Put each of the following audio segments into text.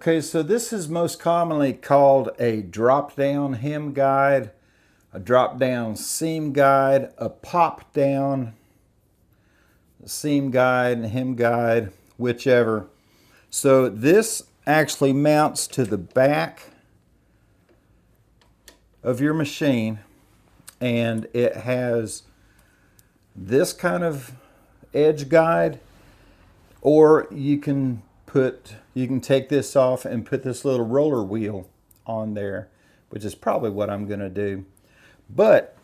Okay, so this is most commonly called a drop-down hem guide, a drop-down seam guide, a pop-down seam guide and hem guide, whichever. So this actually mounts to the back of your machine, and it has this kind of edge guide, or you can take this off and put this little roller wheel on there, which is probably what I'm going to do. But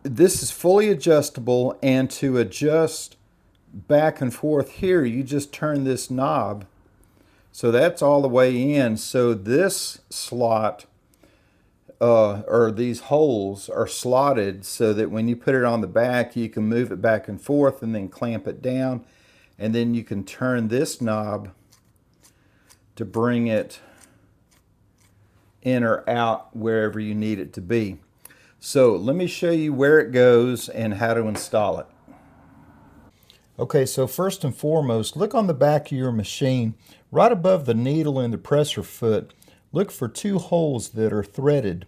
this is fully adjustable, and to adjust back and forth here, you just turn this knob. So that's all the way in. So this slot or these holes are slotted so that when you put it on the back, you can move it back and forth and then clamp it down. And then you can turn this knob to bring it in or out wherever you need it to be. So let me show you where it goes and how to install it. Okay, so first and foremost, look on the back of your machine. Right above the needle and the presser foot, look for two holes that are threaded,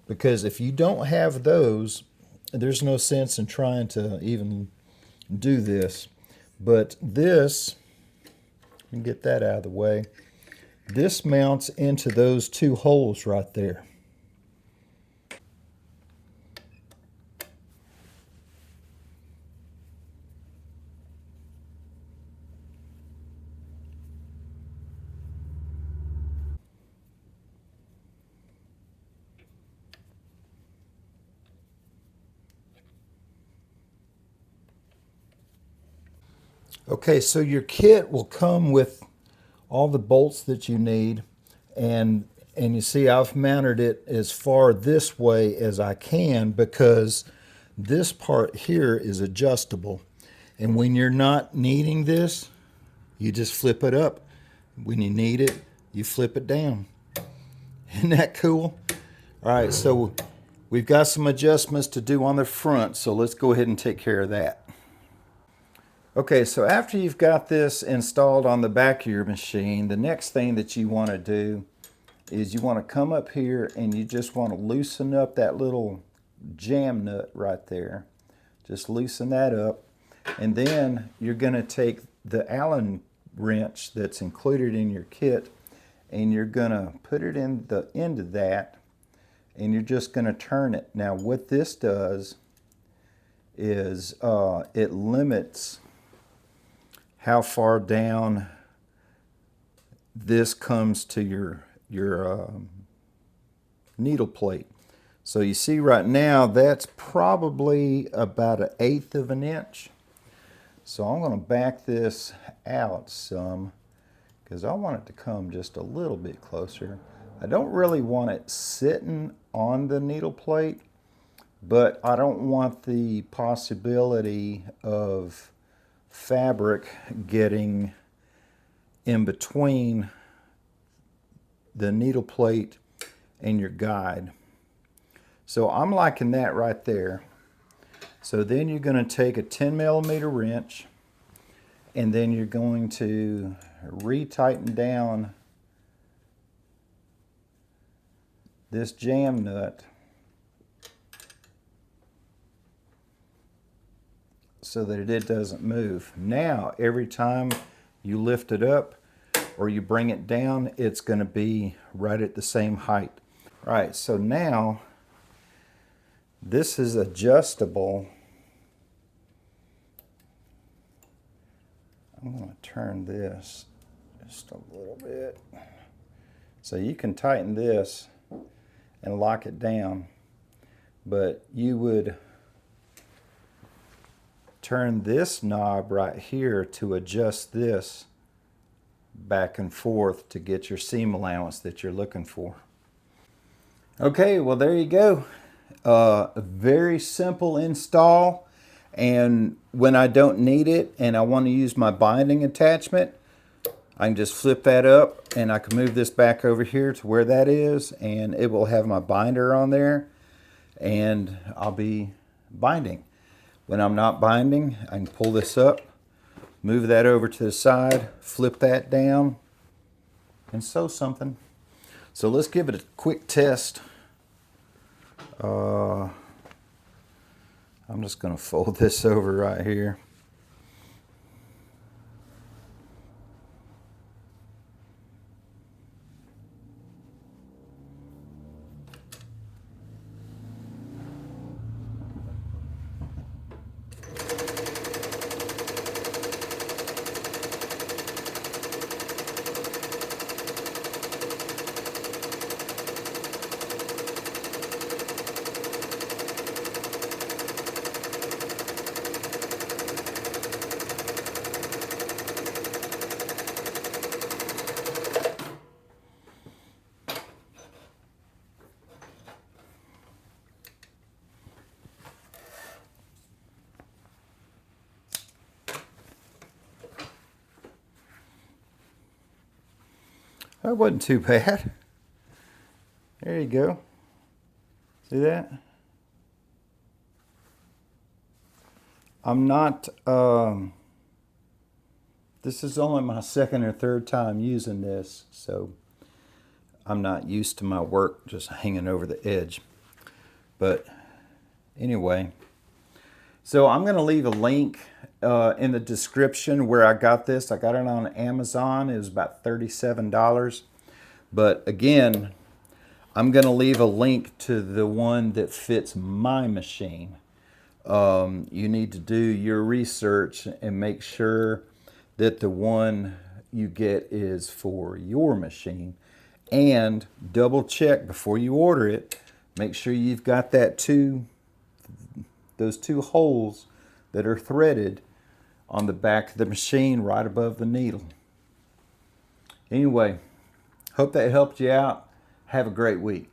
because if you don't have those, there's no sense in trying to even do this. But this, let me get that out of the way, this mounts into those two holes right there. Okay, so your kit will come with all the bolts that you need, and you see I've mounted it as far this way as I can because this part here is adjustable, and when you're not needing this, you just flip it up. When you need it, you flip it down. Isn't that cool? All right, so we've got some adjustments to do on the front, so let's go ahead and take care of that. Okay, so after you've got this installed on the back of your machine, the next thing that you want to do is you want to come up here and you just want to loosen up that little jam nut right there. Just loosen that up, and then you're going to take the Allen wrench that's included in your kit and you're going to put it in the end of that, and you're just going to turn it. Now what this does is it limits how far down this comes to your needle plate. So you see right now that's probably about 1/8 of an inch. So I'm going to back this out some because I want it to come just a little bit closer. I don't really want it sitting on the needle plate, but I don't want the possibility of fabric getting in between the needle plate and your guide. So I'm liking that right there. So then you're going to take a 10mm wrench, and then you're going to re-tighten down this jam nut so that it doesn't move. Now every time you lift it up or you bring it down, it's going to be right at the same height. All right, so now this is adjustable. I'm going to turn this just a little bit. So you can tighten this and lock it down, but you would turn this knob right here to adjust this back and forth to get your seam allowance that you're looking for. Okay, well there you go. A very simple install, and when I don't need it and I want to use my binding attachment, I can just flip that up and I can move this back over here to where that is, and it will have my binder on there and I'll be binding. When I'm not binding, I can pull this up, Move that over to the side, flip that down, and sew something. So let's give it a quick test. I'm just going to fold this over right here. That wasn't too bad. There you go. See that? I'm not, this is only my second or third time using this, so I'm not used to my work just hanging over the edge. But anyway, so I'm going to leave a link in the description where I got this. I got it on Amazon. It was about $37. But again, I'm going to leave a link to the one that fits my machine. You need to do your research and make sure that the one you get is for your machine. And double check before you order it. Make sure you've got those two holes that are threaded on the back of the machine right above the needle. Anyway, hope that helped you out. Have a great week.